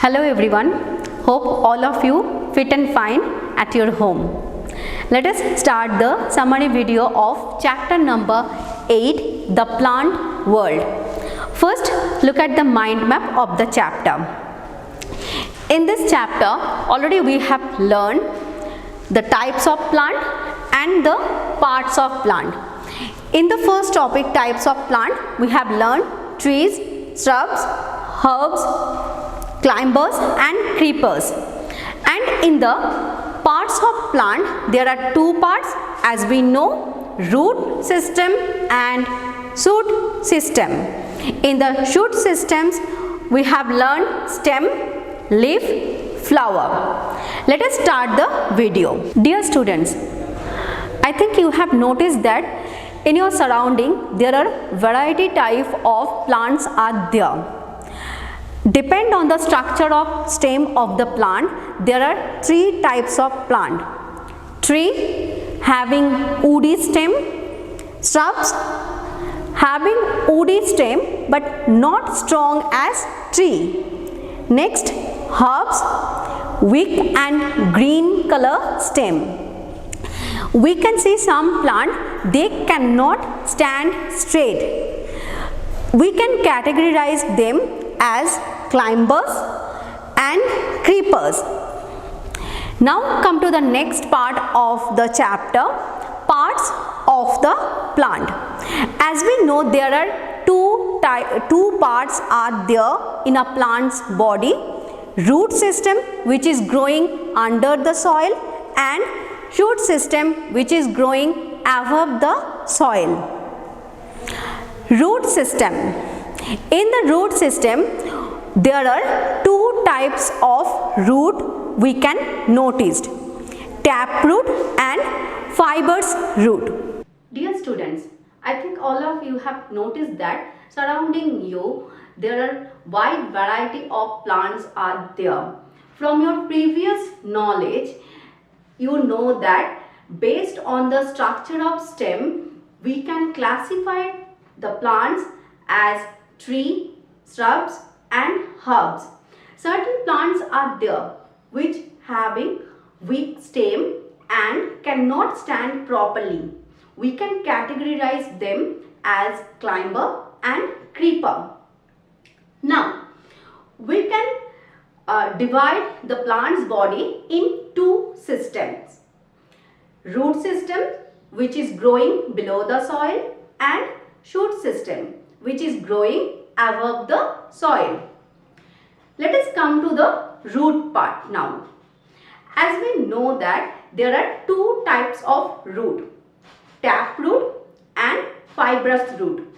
Hello everyone, hope all of you fit and fine at your home. Let us start the summary video of chapter number 8, the plant world. First, look at the mind map of the chapter. In this chapter, already we have learned the types of plant and the parts of plant. In the first topic, types of plant, we have learned trees, shrubs, herbs, climbers and creepers. And in the parts of plant, there are two parts as we know, root system and shoot system. In the shoot systems, we have learned stem, leaf, flower. Let us start the video. Dear students, I think you have noticed that in your surrounding there are variety type of plants are there. Depend on the structure of stem of the plant, there are three types of plant. Tree having woody stem, shrubs having woody stem but not strong as tree. Next, herbs, weak and green color stem. We can see some plant, they cannot stand straight. We can categorize them as climbers and creepers. Now come to the next part of the chapter, parts of the plant. As we know, there are two parts are there in a plant's body. Root system, which is growing under the soil, and shoot system, which is growing above the soil. Root system. In the root system, there are two types of root we can notice, taproot and fibrous root. Dear students, I think all of you have noticed that surrounding you there are wide variety of plants are there. From your previous knowledge, you know that based on the structure of stem, we can classify the plants as tree, shrubs and herbs. Certain plants are there which having weak stem and cannot stand properly. We can categorize them as climber and creeper. Now, we can divide the plant's body in two systems. Root system, which is growing below the soil, and shoot system, which is growing above the soil. Let us come to the root part now. As we know that there are two types of root, taproot and fibrous root.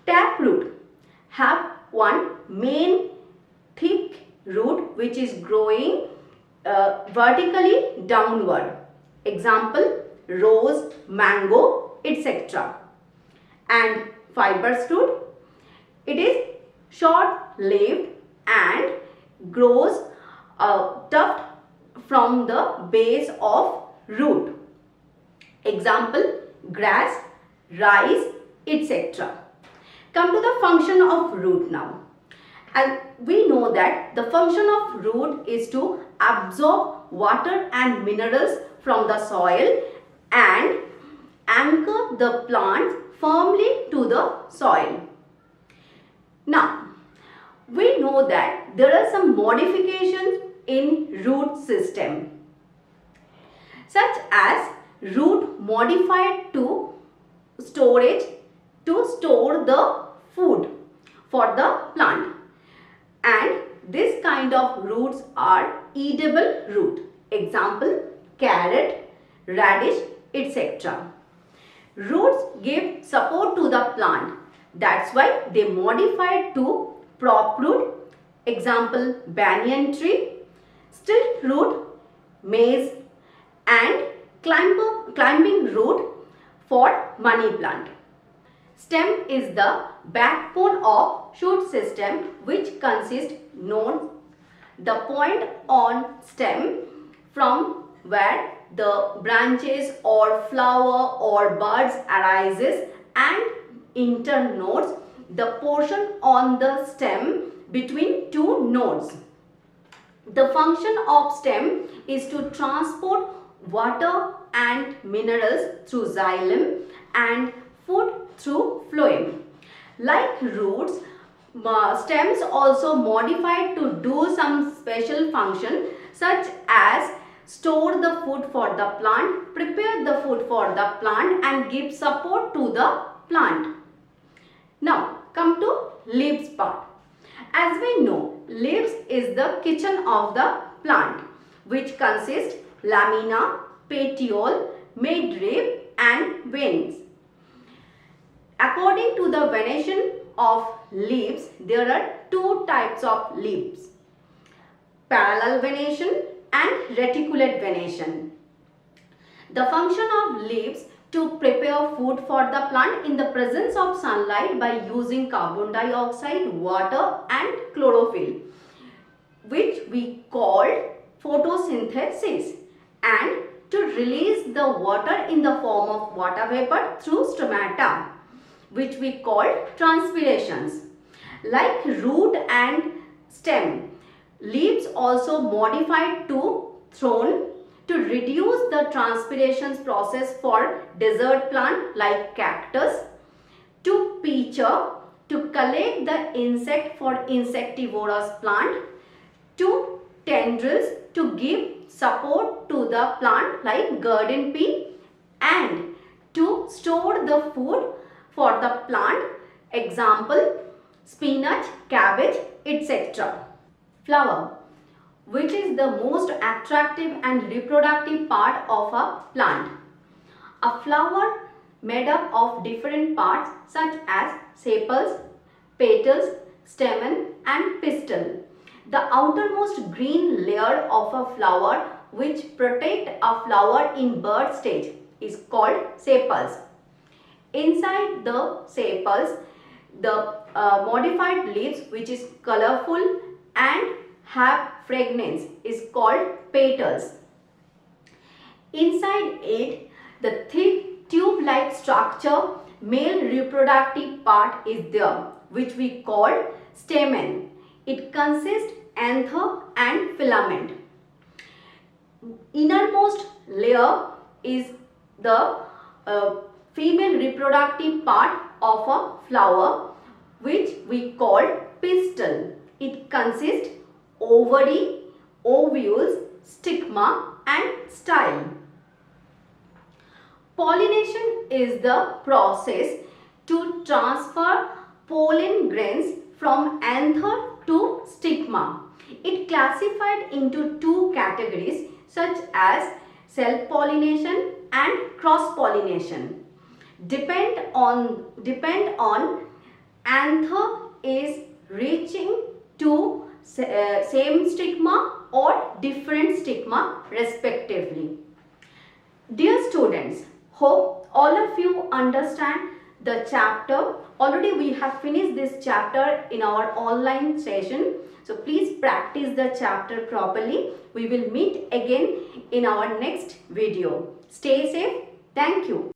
Taproot have one main thick root which is growing vertically downward. Example, rose, mango, etc. And fibrous root, it is short-lived and grows tuft from the base of root. Example, grass, rice, etc. Come to the function of root now. And we know that the function of root is to absorb water and minerals from the soil and anchor the plant firmly to the soil. Now, we know that there are some modifications in root system, such as root modified to storage to store the food for the plant, and this kind of roots are edible root. Example, carrot, radish, etc. Roots give support to the plant. That's why they modified to prop root. Example, banyan tree, stilt root, maize, and climbing root for money plant. Stem is the backbone of shoot system, which consists known the point on stem from where the branches or flower or buds arises, and internodes the portion on the stem between two nodes. The function of stem is to transport water and minerals through xylem and food through phloem. Like roots, stems also modified to do some special function such as store the food for the plant, prepare the food for the plant and give support to the plant. Now come to leaves part. As we know, leaves is the kitchen of the plant, which consists lamina, petiole, midrib and veins. According to the venation of leaves, there are two types of leaves: parallel venation and reticulate venation. The function of leaves to prepare food for the plant in the presence of sunlight by using carbon dioxide, water and chlorophyll, which we called photosynthesis, and to release the water in the form of water vapor through stomata, which we called transpirations. Like root and stem, leaves also modified to thrown to reduce the transpirations process for desert plant like cactus, to pitcher to collect the insect for insectivorous plant, to tendrils to give support to the plant like garden pea, and to store the food for the plant, example spinach, cabbage, etc. Flower, which is the most attractive and reproductive part of a plant. A flower made up of different parts such as sepals, petals, stamen and pistil. The outermost green layer of a flower which protect a flower in bud stage is called sepals. Inside the sepals, the modified leaves which is colorful and have fragrance is called petals. Inside it, the thick tube-like structure, male reproductive part is there, which we call stamen. It consists anther and filament. Innermost layer is the female reproductive part of a flower, which we call pistil. It consists ovary, ovules, stigma and style. Pollination is the process to transfer pollen grains from anther to stigma. It classified into two categories such as self-pollination and cross-pollination. Depend on anther is reaching to same stigma or different stigma respectively. Dear students, hope all of you understand the chapter. Already we have finished this chapter in our online session. So please practice the chapter properly. We will meet again in our next video. Stay safe. Thank you.